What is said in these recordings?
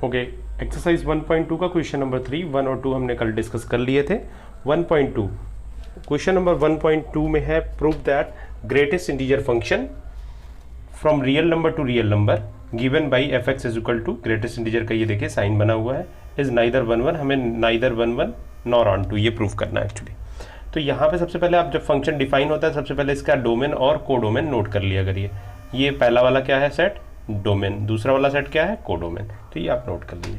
Okay, exercise 1.2 का question number 3, 1 और 2 हमने कल डिस्कस कर लिए थे। 1.2 क्वेश्चन नंबर 1.2 में है prove that greatest integer function from real number to real number given by f x is equal to, greatest integer का ये देखिए साइन बना हुआ है, इज नाइदर 1 1, हमें नाइदर 1 1 नॉर ऑन टू ये प्रूव करना है एक्चुअली। तो यहाँ पे सबसे पहले आप जब फंक्शन डिफाइन होता है सबसे पहले इसका डोमेन और कोडोमेन नोट कर लिया करिए। ये पहला वाला क्या है सेट, डोमेन, दूसरा वाला सेट क्या है, कोडोमेन। तो ये आप नोट कर लीजिए,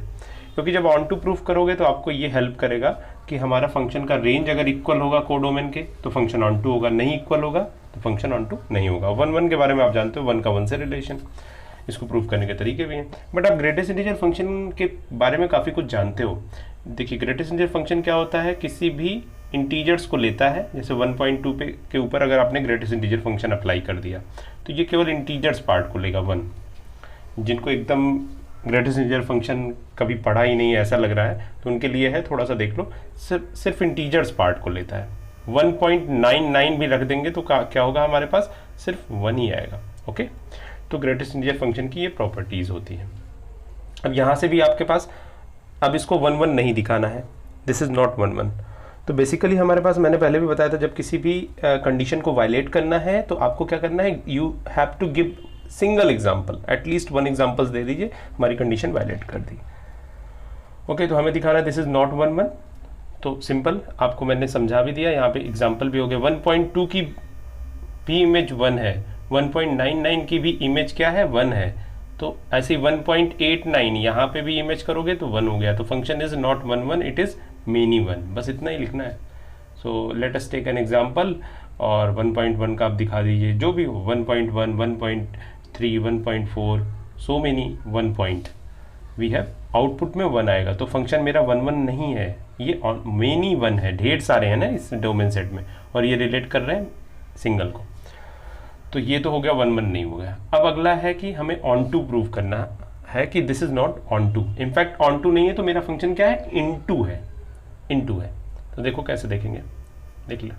क्योंकि जब ऑन टू प्रूफ करोगे तो आपको ये हेल्प करेगा कि हमारा फंक्शन का रेंज अगर इक्वल होगा कोडोमेन के तो फंक्शन ऑन टू होगा, नहीं इक्वल होगा तो फंक्शन ऑन टू नहीं होगा। 1 1 के बारे में आप जानते हो, 1 का 1 से रिलेशन, इसको प्रूफ करने के तरीके भी हैं। बट आप ग्रेटेस्ट इंटीजर फंक्शन के बारे में काफ़ी कुछ जानते हो। देखिए ग्रेटेस्ट इंटीजर फंक्शन क्या होता है, किसी भी इंटीजर्स को लेता है, जैसे 1.2 पे के ऊपर अगर आपने ग्रेटेस्ट इंटीजर फंक्शन अप्लाई कर दिया तो ये केवल इंटीजर्स पार्ट को लेगा 1। जिनको एकदम ग्रेटेस्ट इंटीजर फंक्शन कभी पढ़ा ही नहीं है ऐसा लग रहा है तो उनके लिए है, थोड़ा सा देख लो, सिर्फ इंटीजर्स पार्ट को लेता है। 1.99 भी रख देंगे तो क्या होगा, हमारे पास सिर्फ 1 ही आएगा। ओके, तो ग्रेटेस्ट इंटीजर फंक्शन की ये प्रॉपर्टीज होती है। अब यहाँ से भी आपके पास, अब इसको 1 1 नहीं दिखाना है, दिस इज नॉट 1 1। तो बेसिकली हमारे पास, मैंने पहले भी बताया था, जब किसी भी कंडीशन को वायलेट करना है तो आपको क्या करना है, you have to give single example, at least 1 examples दे दीजिए, हमारी कंडीशन वायलेट कर दी। ओके, तो हमें दिखाना है दिस इज नॉट 1 1, तो सिंपल आपको मैंने समझा भी दिया, यहाँ पे एग्जाम्पल भी हो गया। 1.2 की भी इमेज 1 है, 1.99 की भी इमेज क्या है, 1 है, तो ऐसे 1.89 यहाँ पे भी इमेज करोगे तो 1 हो गया। तो function is not 1 1, it is many 1, बस इतना ही लिखना है। So let us take an example, और 1.1 का आप दिखा दीजिए, जो भी हो, 1.1, 1.3, 1.4, so many 1 point we have, output में 1 आएगा। तो फंक्शन मेरा 1 1 नहीं है, ये मेनी 1 है, ढेर सारे हैं ना इस डोमेन सेट में, और ये रिलेट कर रहे हैं सिंगल को। तो ये तो हो गया 1 1 नहीं हो गया। अब अगला है कि हमें ऑन टू प्रूव करना है कि this is not onto. In fact onto नहीं है तो मेरा फंक्शन क्या है, इनटू है, इनटू है। तो देखो कैसे देखेंगे, देख लो।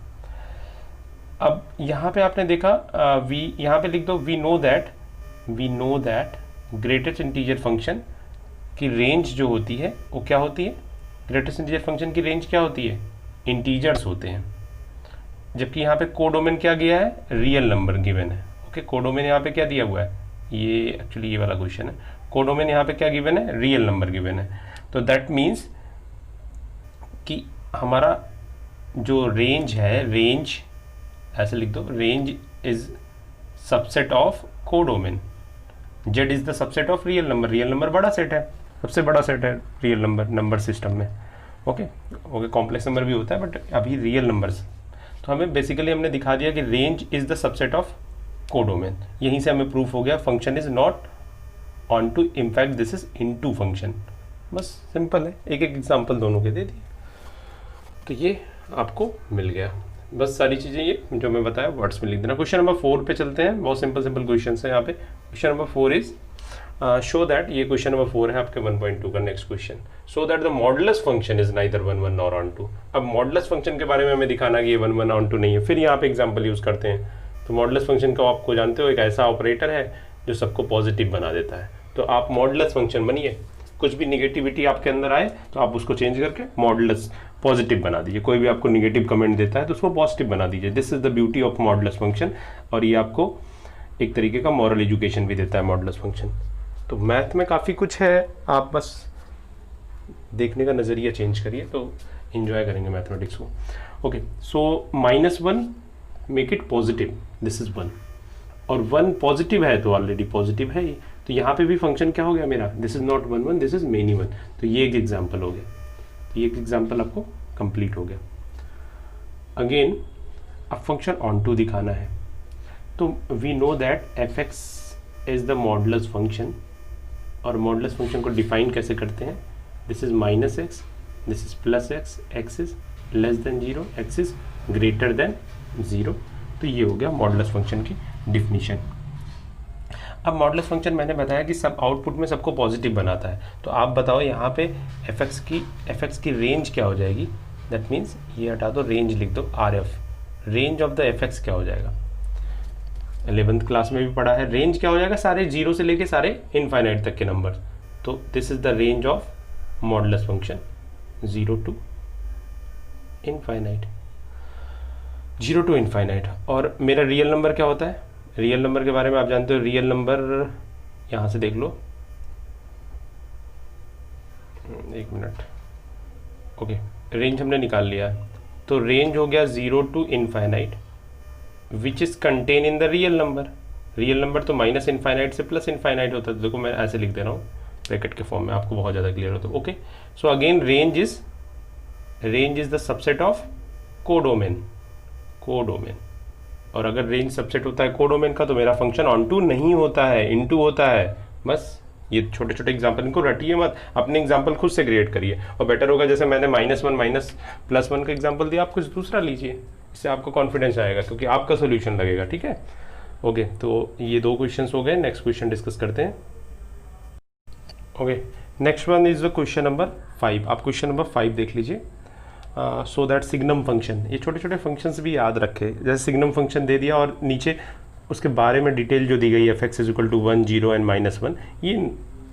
अब यहाँ पे आपने देखा वी, यहाँ पे लिख दो we know that greatest integer function की रेंज जो होती है वो क्या होती है, ग्रेटेस्ट इंटीजर फंक्शन की रेंज क्या होती है, इंटीजर्स होते हैं। जबकि यहाँ पे कोडोमेन क्या गया है, रियल नंबर गिवन है। ओके, कोडोमेन यहाँ पे क्या दिया हुआ है, ये एक्चुअली ये वाला क्वेश्चन है, कोडोमेन यहाँ पे क्या गिवन है, रियल नंबर गिवन है। तो दैट मीन्स कि हमारा जो रेंज है, रेंज ऐसे लिख दो, range is subset of codomain, Z is the subset of real number, real number बड़ा सेट है, सबसे बड़ा सेट है रियल नंबर सिस्टम में। ओके, कॉम्प्लेक्स नंबर भी होता है बट अभी रियल नंबर्स। तो हमें बेसिकली हमने दिखा दिया कि range is the subset of codomain, यहीं से हमें प्रूफ हो गया function is not onto, in fact this is into function. बस सिंपल है, एक एक एग्जांपल दोनों के दे दिए, तो ये आपको मिल गया। बस सारी चीज़ें ये जो मैं बताया वर्ड्स में लिख देना। क्वेश्चन नंबर 4 पे चलते हैं, बहुत सिंपल क्वेश्चन है यहाँ पे। Question number 4 is show that, ये क्वेश्चन नंबर 4 है आपके 1.2 का next question. Show that the modulus function is neither 1 1 nor onto. अब मॉडुलस फंक्शन के बारे में हमें दिखाना कि ये 1 1 ऑन टू नहीं है, फिर यहाँ पे एग्जाम्पल यूज़ करते हैं। तो मॉडुलस फंक्शन को आपको जानते हो, एक ऐसा ऑपरेटर है जो सबको पॉजिटिव बना देता है। तो आप मॉडुलस फंक्शन बनिए, कुछ भी निगेटिविटी आपके अंदर आए तो आप उसको चेंज करके मॉडुलस पॉजिटिव बना दीजिए। कोई भी आपको निगेटिव कमेंट देता है तो उसको पॉजिटिव बना दीजिए। This is the beauty of modulus function, और ये आपको एक तरीके का मॉरल एजुकेशन भी देता है मॉडुलस फंक्शन। तो मैथ में काफ़ी कुछ है, आप बस देखने का नज़रिया चेंज करिए तो एंजॉय करेंगे मैथमेटिक्स को। Okay, so -1 make it positive, this is 1, और 1 पॉजिटिव है तो ऑलरेडी पॉजिटिव है ये, तो यहाँ पे भी फंक्शन क्या हो गया मेरा, this is not 1 1, this is many 1। तो ये एक एग्जाम्पल हो गया, तो ये एक एग्जाम्पल आपको कंप्लीट हो गया। अगेन अब फंक्शन ऑन टू दिखाना है, तो we know that f x is the modulus function, और मॉडुलस फंक्शन को डिफाइन कैसे करते हैं, this is -x, this is +x, x is less than 0, x is greater than 0। तो ये हो गया मॉडुलस फंक्शन की डिफिनीशन। अब मॉडुलस फंक्शन मैंने बताया कि सब आउटपुट में सबको पॉजिटिव बनाता है, तो आप बताओ यहाँ पे एफ एक्स की रेंज क्या हो जाएगी। दैट मीन्स ये हटा दो, रेंज लिख दो RF, range of the F x क्या हो जाएगा, 11th क्लास में भी पढ़ा है। रेंज क्या हो जाएगा, सारे 0 से लेके सारे इनफाइनाइट तक के नंबर। तो this is the range of modulus function 0 to infinite, 0 to infinite. और मेरा रियल नंबर क्या होता है? रियल नंबर के बारे में आप जानते हो, रियल नंबर यहाँ से देख लो, एक मिनट, ओके, रेंज हमने निकाल लिया है। तो रेंज हो गया 0 to infinite which is contain in the real number. Real number तो माइनस इनफाइनाइट से प्लस इनफाइनाइट होता है। देखो मैं ऐसे लिख दे रहा हूँ ब्रैकेट के फॉर्म में, आपको बहुत ज़्यादा क्लियर होता है। Okay, so again range is the subset of codomain. Codomain, और अगर रेंज सबसेट होता है कोडोमेन का तो मेरा फंक्शन ऑन टू नहीं होता है, इनटू होता है। बस ये छोटे छोटे एग्जाम्पल, इनको रटिए मत, अपने एग्जाम्पल खुद से क्रिएट करिए। और बेटर होगा जैसे मैंने -1 माइनस +1 का एग्जाम्पल दिया, आप कुछ दूसरा लीजिए, इससे आपको कॉन्फिडेंस आएगा क्योंकि आपका सोल्यूशन लगेगा। ठीक है, ओके, तो ये 2 क्वेश्चंस हो गए। नेक्स्ट क्वेश्चन डिस्कस करते हैं। Okay, next one is the question number 5। आप क्वेश्चन नंबर 5 देख लीजिए। सो दैट सिग्नम फंक्शन, ये छोटे छोटे फंक्शंस भी याद रखे। जैसे सिग्नम फंक्शन दे दिया और नीचे उसके बारे में डिटेल जो दी गई है, f(x = 1, 0 एंड -1), ये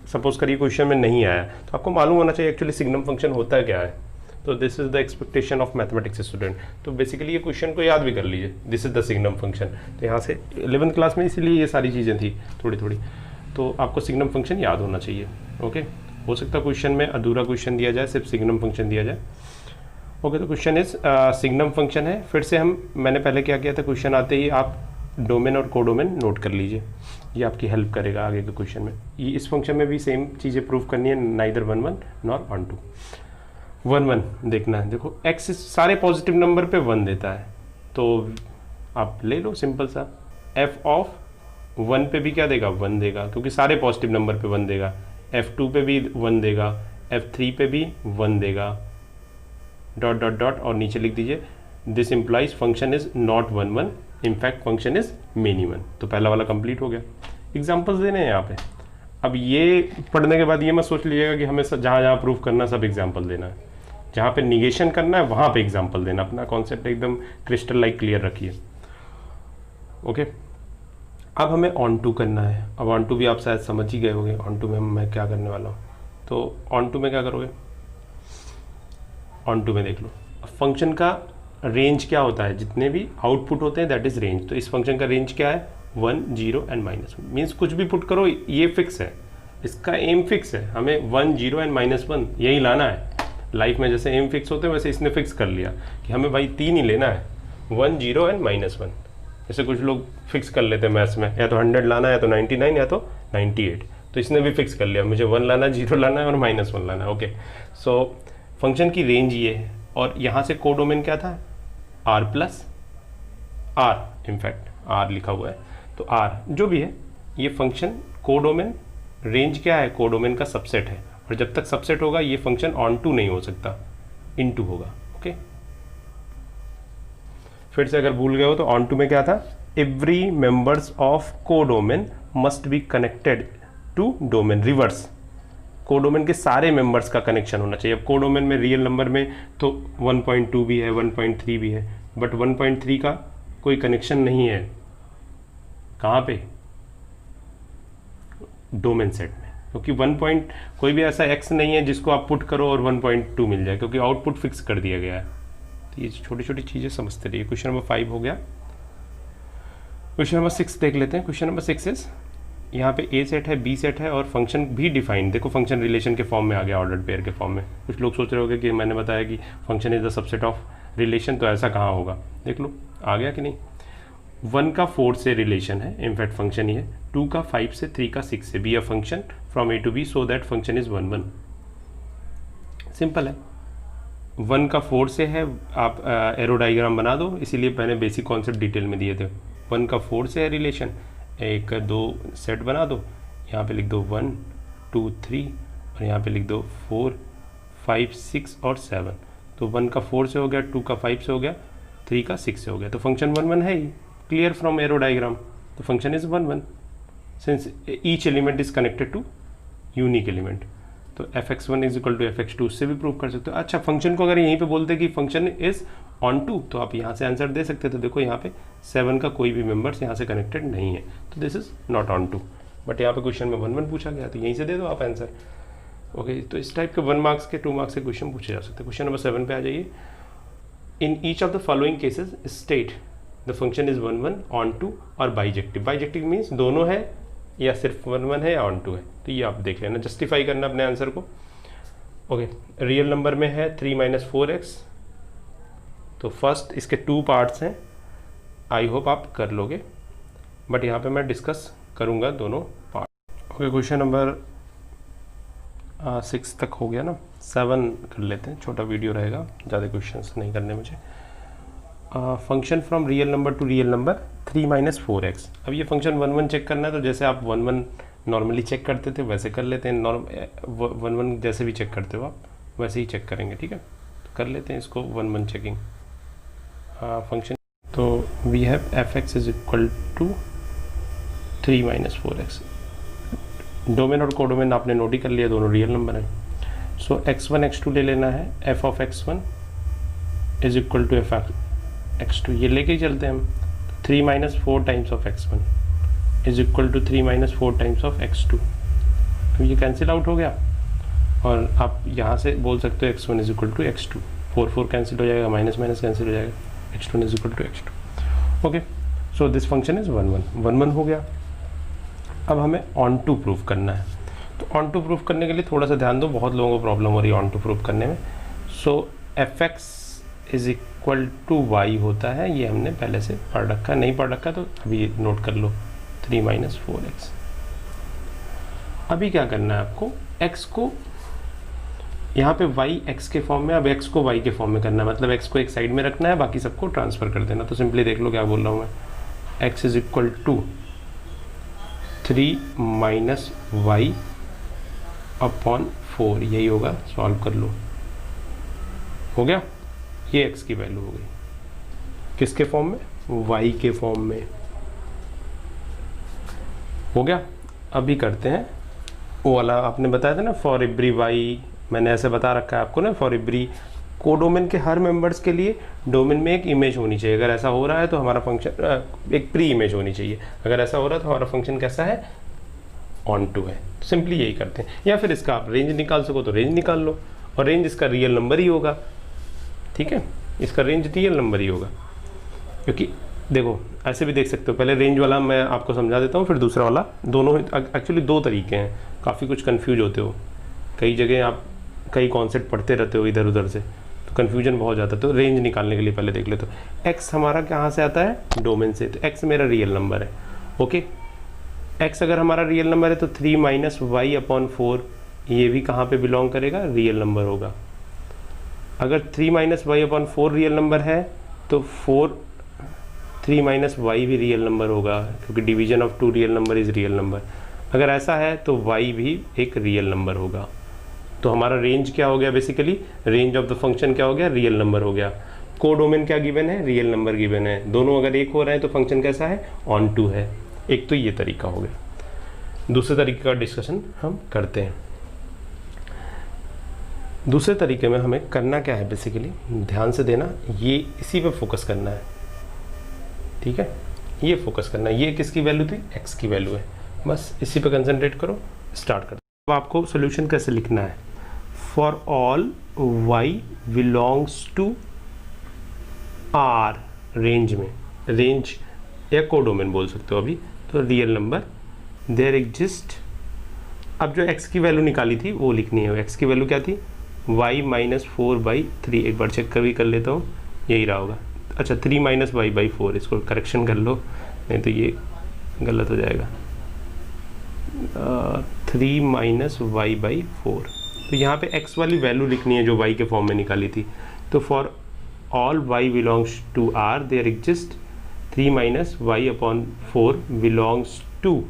सपोज करिए क्वेश्चन में नहीं आया तो आपको मालूम होना चाहिए एक्चुअली सिग्नम फंक्शन होता क्या है। तो this is the expectation of mathematics student. तो बेसिकली ये क्वेश्चन को याद भी कर लीजिए, this is the signum function. तो यहाँ से 11th क्लास में इसीलिए ये सारी चीज़ें थी थोड़ी थोड़ी, तो आपको सिग्नम फंक्शन याद होना चाहिए। ओके, हो सकता है क्वेश्चन में अधूरा क्वेश्चन दिया जाए, सिर्फ सिग्नम फंक्शन दिया जाए। ओके, तो क्वेश्चन इज सिग्नम फंक्शन है। फिर से मैंने पहले क्या किया था, क्वेश्चन आते ही आप डोमेन और कोडोमेन नोट कर लीजिए, ये आपकी हेल्प करेगा आगे के क्वेश्चन में। ये इस फंक्शन में भी सेम चीज़ें प्रूव करनी है, नाइदर 1 1 नॉर ऑन 2। 1 1 देखना है। देखो x सारे पॉजिटिव नंबर पे 1 देता है, तो आप ले लो सिंपल सा, f ऑफ 1 पे भी क्या देगा, 1 देगा, क्योंकि सारे पॉजिटिव नंबर पे 1 देगा। f2 पे भी 1 देगा, f3 पे भी 1 देगा, डॉट डॉट डॉट, और नीचे लिख दीजिए this implies function is not 1 1, in fact function is many 1। तो पहला वाला कंप्लीट हो गया। एग्जाम्पल्स देने हैं यहाँ पे। अब ये पढ़ने के बाद ये मत सोच लीजिएगा कि हमें जहाँ जहाँ प्रूफ करना सब एग्जाम्पल देना है, जहाँ पे निगेशन करना है वहाँ पे एग्जाम्पल देना। अपना कॉन्सेप्ट एकदम क्रिस्टल लाइक क्लियर रखिए। ओके, अब हमें ऑन टू करना है। अब ऑन टू भी आप शायद समझ ही गए होंगे ऑन टू में मैं क्या करने वाला हूँ। तो ऑन टू में क्या करोगे, ऑन टू में देख लो फंक्शन का रेंज क्या होता है, जितने भी आउटपुट होते हैं दैट इज रेंज। तो इस फंक्शन का रेंज क्या है, 1 0 एंड -1। मीन्स कुछ भी पुट करो ये फिक्स है, इसका एम फिक्स है, हमें 1 0 एंड -1 यही लाना है। लाइफ में जैसे एम फिक्स होते हैं वैसे इसने फिक्स कर लिया कि हमें भाई 3 ही लेना है, 1 0 एंड -1। जैसे कुछ लोग फिक्स कर लेते हैं मैथ्स में, या तो 100 लाना है, या तो 99, या तो 98। तो इसने भी फिक्स कर लिया मुझे 1 लाना है, 0 लाना है और -1 लाना है। ओके, सो फंक्शन की रेंज ये है। और यहाँ से कोडोमेन क्या था, r plus r, in fact r लिखा हुआ है, तो r जो भी है ये फंक्शन कोडोमेन। रेंज क्या है, कोडोमेन का सबसेट है, और जब तक सबसेट होगा ये फंक्शन ऑन टू नहीं हो सकता, इन टू होगा। ओके, फिर से अगर भूल गए हो तो ऑन टू में क्या था, every members of codomain must be connected to domain, reverse. Codomain के सारे मेंबर्स का कनेक्शन होना चाहिए। अब कोडोमेन में रियल नंबर में तो 1.2 भी है, 1.3 भी है, बट 1.3 का कोई कनेक्शन नहीं है। कहाँ पे, डोमेन सेट में, क्योंकि 1 कोई भी ऐसा x नहीं है जिसको आप पुट करो और 1.2 मिल जाए, क्योंकि आउटपुट फिक्स कर दिया गया है। तो ये छोटी छोटी चीज़ें समझते रहिए। क्वेश्चन नंबर 5 हो गया। क्वेश्चन नंबर 6 देख लेते हैं। क्वेश्चन नंबर 6 इज, यहाँ पे ए सेट है, बी सेट है और फंक्शन भी डिफाइंड। देखो फंक्शन रिलेशन के फॉर्म में आ गया, ऑर्डर्ड पेयर के फॉर्म में। कुछ लोग सोच रहे होंगे कि मैंने बताया कि function is the subset of relation, तो ऐसा कहाँ होगा, देख लो आ गया कि नहीं। 1 का 4 से रिलेशन है, इनफैक्ट फंक्शन ही है। 2 का 5 से, 3 का 6 से, B A function from A to B so that function is 1 1। Simple है। 1 का 4 से है, आप एरो डायग्राम बना दो, इसीलिए मैंने बेसिक कॉन्सेप्ट डिटेल में दिए थे। 1 का 4 से है रिलेशन, एक 2 सेट बना दो, यहाँ पे लिख दो 1 2 3 और यहाँ पे लिख दो 4 5 6 और 7। तो 1 का 4 से हो गया, 2 का 5 से हो गया, 3 का 6 से हो गया, तो फंक्शन 1 1 है ही, क्लियर फ्रॉम एरो डायग्राम। तो function is 1 1 since each element is connected to unique element. तो fx1 is equal to fx2, उससे भी प्रूव कर सकते हो। अच्छा, फंक्शन को अगर यहीं पे बोलते कि फंक्शन इज ऑन टू, तो आप यहाँ से आंसर दे सकते थे। देखो यहाँ पे 7 का कोई भी मेंबर्स यहाँ से कनेक्टेड नहीं है, तो this is not onto. But यहाँ पे क्वेश्चन में 1 1 पूछा गया, तो यहीं से दे दो आप आंसर। ओके, तो इस टाइप के 1 मार्क्स के 2 मार्क्स के क्वेश्चन पूछे जा सकते हैं। क्वेश्चन नंबर 7 पे आ जाइए। In each of the following cases state the function is 1 1 onto और बाइजेक्टिव। बाइजेक्टिव मीन्स दोनों है या सिर्फ 1 1 है या ऑन टू है, तो ये आप देख लेना, जस्टिफाई करना अपने आंसर को। ओके, रियल नंबर में है 3 - 4x, तो फर्स्ट इसके 2 पार्ट्स हैं, आई होप आप कर लोगे, बट यहाँ पे मैं डिस्कस करूँगा दोनों पार्ट। ओके, क्वेश्चन नंबर 6 तक हो गया ना, 7 कर लेते हैं, छोटा वीडियो रहेगा, ज़्यादा क्वेश्चंस नहीं करने मुझे। Function from real number to real number 3 - 4x। अब ये फंक्शन 1 1 चेक करना है, तो जैसे आप 1 1 नॉर्मली चेक करते थे वैसे कर लेते हैं। 1 1 जैसे भी चेक करते हो आप वैसे ही चेक करेंगे, ठीक है। तो कर लेते हैं इसको 1 1 चेकिंग फंक्शन। तो we have fx is equal to 3 - 4x। Domain और कोडोमेन आपने नोट ही कर लिया, दोनों रियल नंबर हैं। सो x1 x2 ले लेना है, f of x1 is equal to f x2, ये लेके ही चलते हैं हम। 3 - 4 times of x1 is equal to 3 - 4 times of x2। तो ये कैंसिल आउट हो गया, और आप यहाँ से बोल सकते हो x1 is equal to x2। 4 4 cancel हो जाएगा, माइनस माइनस कैंसिल हो जाएगा, x1 is equal to x2। Okay, so this function is 1 1 हो गया। अब हमें ऑन टू प्रूफ करना है, तो ऑन टू प्रूफ करने के लिए थोड़ा सा ध्यान दो, बहुत लोगों को प्रॉब्लम हो रही है ऑन टू प्रूफ करने में। So fx is equal to y होता है, ये हमने पहले से पढ़ रखा, नहीं पढ़ रखा तो अभी नोट कर लो, 3 - 4x। अभी क्या करना है आपको, x को यहाँ पे y x के फॉर्म में, अब x को y के फॉर्म में करना है, मतलब x को एक साइड में रखना है, बाकी सबको ट्रांसफर कर देना। तो सिंपली देख लो क्या बोल रहा हूँ मैं, x is equal to 3 - y upon 4, यही होगा, सॉल्व कर लो, हो गया। ये x की वैल्यू हो गई, किसके फॉर्म में, y के फॉर्म में, हो गया। अभी करते हैं वो वाला आपने बताया था ना, फॉर एवरी y, मैंने ऐसे बता रखा है आपको ना, फॉर एवरी कोडोमेन के हर मेंबर्स के लिए डोमेन में एक इमेज होनी चाहिए। अगर ऐसा हो रहा है तो हमारा फंक्शन एक प्री इमेज होनी चाहिए, अगर ऐसा हो रहा है तो हमारा फंक्शन कैसा है, ऑन टू है। सिंपली यही करते हैं, या फिर इसका आप रेंज निकाल सको तो रेंज निकाल लो, और रेंज इसका रियल नंबर ही होगा, ठीक है, इसका रेंज रियल नंबर ही होगा। क्योंकि देखो ऐसे भी देख सकते हो, पहले रेंज वाला मैं आपको समझा देता हूँ, फिर दूसरा वाला, दोनों एक्चुअली 2 तरीके हैं, काफ़ी कुछ कन्फ्यूज होते हो, कई जगह आप कई कॉन्सेप्ट पढ़ते रहते हो इधर उधर से, तो कन्फ्यूजन बहुत जाता है। तो रेंज निकालने के लिए पहले देख लेते हो, x हमारा कहाँ से आता है, डोमेन से, तो x मेरा रियल नंबर है। ओके, x अगर हमारा रियल नंबर है तो 3 - y अपॉन 4, ये भी कहाँ पे बिलोंग करेगा, रियल नंबर होगा। अगर 3 - y अपॉन 4 रियल नंबर है तो 3 - y भी रियल नंबर होगा, क्योंकि division of 2 real number is real number. अगर ऐसा है तो y भी एक रियल नंबर होगा। तो हमारा रेंज क्या हो गया, basically range of the function क्या हो गया, रियल नंबर हो गया। कोडोमेन क्या गिवन है, रियल नंबर गिवन है। दोनों अगर एक हो रहे हैं तो फंक्शन कैसा है, ऑन टू है। एक तो ये तरीका हो गया। दूसरे तरीके का डिस्कशन हम करते हैं। दूसरे तरीके में हमें करना क्या है, बेसिकली ध्यान से देना, ये इसी पे फोकस करना है, ठीक है, ये फोकस करना है। ये किसकी वैल्यू थी, x की वैल्यू है, बस इसी पे कंसंट्रेट करो। स्टार्ट करो। अब आपको सोल्यूशन कैसे लिखना है, for all y belongs to r range में, रेंज या कोडोमेन बोल सकते हो अभी, तो रियल नंबर देयर एग्जिस्ट। अब जो x की वैल्यू निकाली थी वो लिखनी है। x की वैल्यू क्या थी, y - 4/3। एक बार चेक कर लेता हूँ, यही रहा होगा। अच्छा, 3 - y/4, इसको करेक्शन कर लो, नहीं तो ये गलत हो जाएगा। 3 - y/4, तो यहाँ पे x वाली वैल्यू लिखनी है जो y के फॉर्म में निकाली थी। तो for all y belongs to r there exist 3 - y/4 belongs to,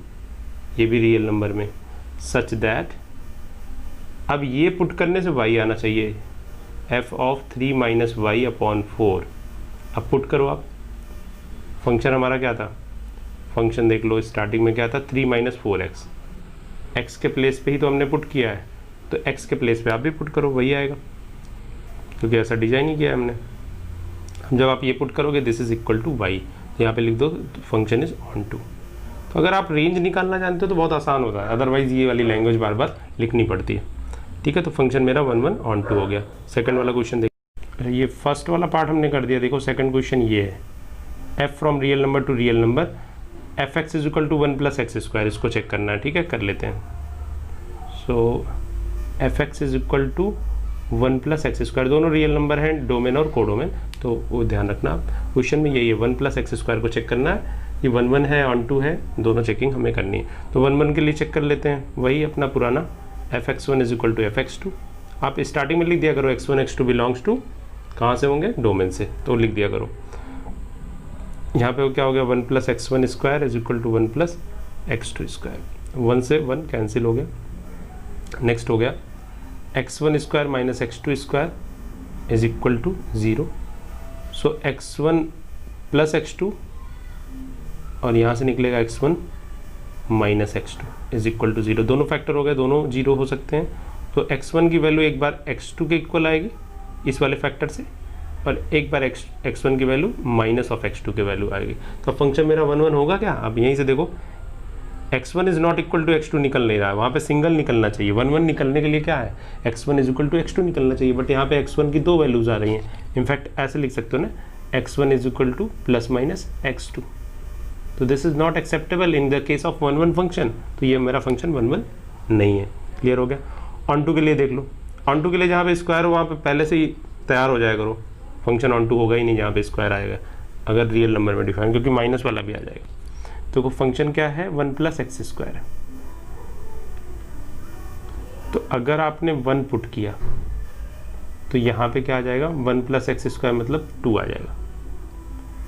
ये भी रियल नंबर में, सच दैट, अब ये पुट करने से y आना चाहिए, f ऑफ 3 - y/4। अब पुट करो आप, फंक्शन हमारा क्या था, फंक्शन देख लो स्टार्टिंग में क्या था, 3 - 4x, x के प्लेस पे ही तो हमने पुट किया है, तो x के प्लेस पे आप भी पुट करो, वही आएगा, क्योंकि ऐसा डिजाइन ही किया है हमने। जब आप ये पुट करोगे this is equal to y, यहाँ पे लिख दो फंक्शन इज ऑन टू। तो अगर आप रेंज निकालना जानते हो तो बहुत आसान होता है, अदरवाइज ये वाली लैंग्वेज बार बार लिखनी पड़ती है। ठीक है, तो फंक्शन मेरा 1 1 ऑन 2 हो गया। सेकंड वाला क्वेश्चन देखिए, ये फर्स्ट वाला पार्ट हमने कर दिया। देखो सेकंड क्वेश्चन ये है, F from real number to real number F x is equal to 1 plus X square, इसको चेक करना है। ठीक है, कर लेते हैं। So F x is equal to 1 plus X square, दोनों रियल नंबर हैं, डोमेन और कोडोमेन, तो वो ध्यान रखना आप। क्वेश्चन में यही है, 1 प्लस एक्स स्क्वायर को चेक करना है। ये 1 1 है, ऑन 2 है, दोनों चेकिंग हमें करनी है। तो 1 1 के लिए चेक कर लेते हैं, वही अपना पुराना f x one is equal to f x two. आप स्टार्टिंग में लिख दिया करो x1 x2 बिलोंग्स टू, कहाँ से होंगे, डोमेन से, तो लिख दिया करो। यहाँ पे क्या हो गया, 1 plus x one square is equal to 1 plus x2 square, 1 से 1 कैंसिल हो गया। नेक्स्ट हो गया x1 square minus x2 square is equal to 0। सो x1 प्लस x2 और यहाँ से निकलेगा x1 minus x2 is equal to 0। दोनों फैक्टर हो गए, दोनों 0 हो सकते हैं। तो x1 की वैल्यू एक बार x2 के इक्वल आएगी इस वाले फैक्टर से, और एक बार x1 की वैल्यू माइनस ऑफ x2 की वैल्यू आएगी। तो फंक्शन मेरा 1 1 होगा क्या। अब यहीं से देखो x1 is not equal to x2 निकल नहीं रहा है, वहाँ पे सिंगल निकलना चाहिए। 1 1 निकलने के लिए क्या है, x1 is equal to x2 निकलना चाहिए, बट यहाँ पे x1 की 2 वैल्यूज आ रही हैं। इनफैक्ट ऐसे लिख सकते हो ना, x1 is equal two plus minus x2। तो this is not acceptable in the case of 1 1 function. तो ये मेरा फंक्शन 1 1 नहीं है। क्लियर हो गया। ऑन टू के लिए देख लो, ऑन टू के लिए जहाँ पे स्क्वायर हो वहाँ पे पहले से ही तैयार हो जाया करो, फंक्शन ऑन टू होगा ही नहीं जहाँ पे स्क्वायर आएगा, अगर रियल नंबर में डिफाइन, क्योंकि माइनस वाला भी आ जाएगा। तो फंक्शन क्या है, 1 प्लस एक्स स्क्वायर है। तो अगर आपने 1 पुट किया तो यहाँ पे क्या आ जाएगा, 1 प्लस एक्स स्क्वायर मतलब 2 आ जाएगा।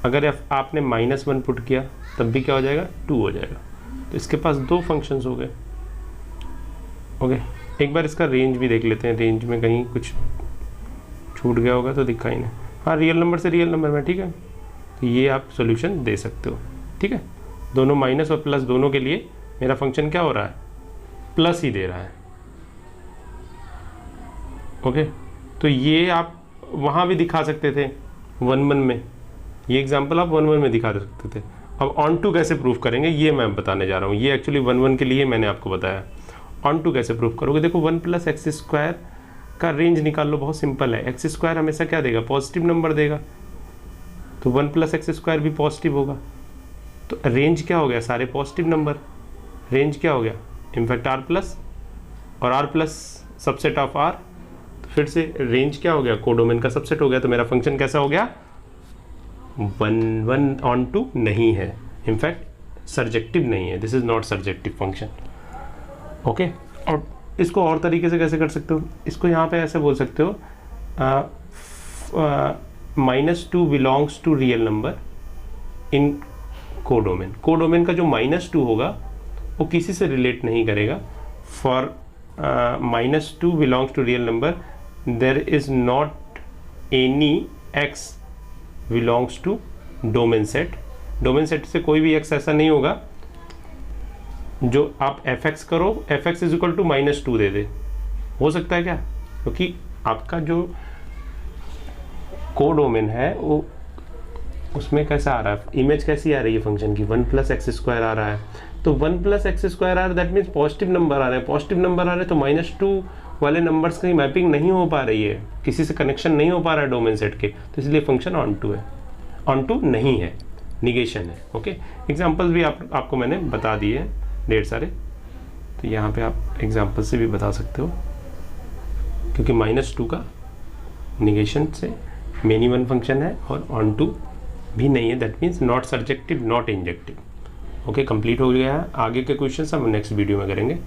अगर आपने -1 पुट किया तब भी क्या हो जाएगा, 2 हो जाएगा। तो इसके पास 2 फंक्शंस हो गए। ओके, एक बार इसका रेंज भी देख लेते हैं, रेंज में कहीं कुछ छूट गया होगा तो दिखा ही नहीं। हाँ, रियल नंबर से रियल नंबर में, ठीक है। तो ये आप सॉल्यूशन दे सकते हो, ठीक है। दोनों माइनस और प्लस दोनों के लिए मेरा फंक्शन क्या हो रहा है, प्लस ही दे रहा है। ओके, तो ये आप वहाँ भी दिखा सकते थे 1 1 में, ये एग्जांपल आप 1 1 में दिखा सकते थे। अब ऑन टू कैसे प्रूफ करेंगे ये मैं बताने जा रहा हूँ। ये एक्चुअली 1 1 के लिए मैंने आपको बताया। ऑन टू कैसे प्रूफ करोगे, देखो 1 प्लस एक्स स्क्वायर का रेंज निकाल लो, बहुत सिंपल है। एक्स स्क्वायर हमेशा क्या देगा, पॉजिटिव नंबर देगा, तो 1 प्लस एक्स स्क्वायर भी पॉजिटिव होगा। तो रेंज क्या हो गया, सारे पॉजिटिव नंबर, रेंज क्या हो गया, इनफैक्ट आर प्लस, और R plus subset of R, तो फिर से रेंज क्या हो गया, कोडोमेन का सबसेट हो गया। तो मेरा फंक्शन कैसा हो गया, 1 1 ऑन टू नहीं है, इनफैक्ट सर्जेक्टिव नहीं है, this is not surjective function. Okay, और इसको और तरीके से कैसे कर सकते हो, इसको यहाँ पे ऐसे बोल सकते हो, -2 belongs to real number in codomain. Codomain का जो -2 होगा वो किसी से रिलेट नहीं करेगा। For -2 belongs to real number there is not any x belongs to domain set. Domain set से कोई भी x ऐसा नहीं होगा जो आप fx करो, fx इज इक्वल टू -2 दे दे, हो सकता है क्या, क्योंकि आपका जो कोडोमेन है वो उसमें कैसा आ रहा है, इमेज कैसी आ रही है फंक्शन की, 1 प्लस एक्स स्क्वायर आ रहा है। तो 1 प्लस एक्स स्क्वायर आ रहा है, दैट मीन्स पॉजिटिव नंबर आ रहे हैं। पॉजिटिव नंबर आ रहे हैं तो -2 वाले नंबर्स की मैपिंग नहीं हो पा रही है, किसी से कनेक्शन नहीं हो पा रहा है डोमेन सेट के, तो इसलिए फंक्शन ऑन टू है, ऑन टू नहीं है, निगेशन है। ओके, एग्जाम्पल्स भी आपको मैंने बता दिए हैं ढेर सारे, तो यहाँ पे आप एग्जाम्पल से भी बता सकते हो, क्योंकि -2 का निगेशन से मेनी वन फंक्शन है और ऑन टू भी नहीं है, that means not surjective not injective. Okay, complete हो गया है। आगे के क्वेश्चन हम नेक्स्ट वीडियो में करेंगे।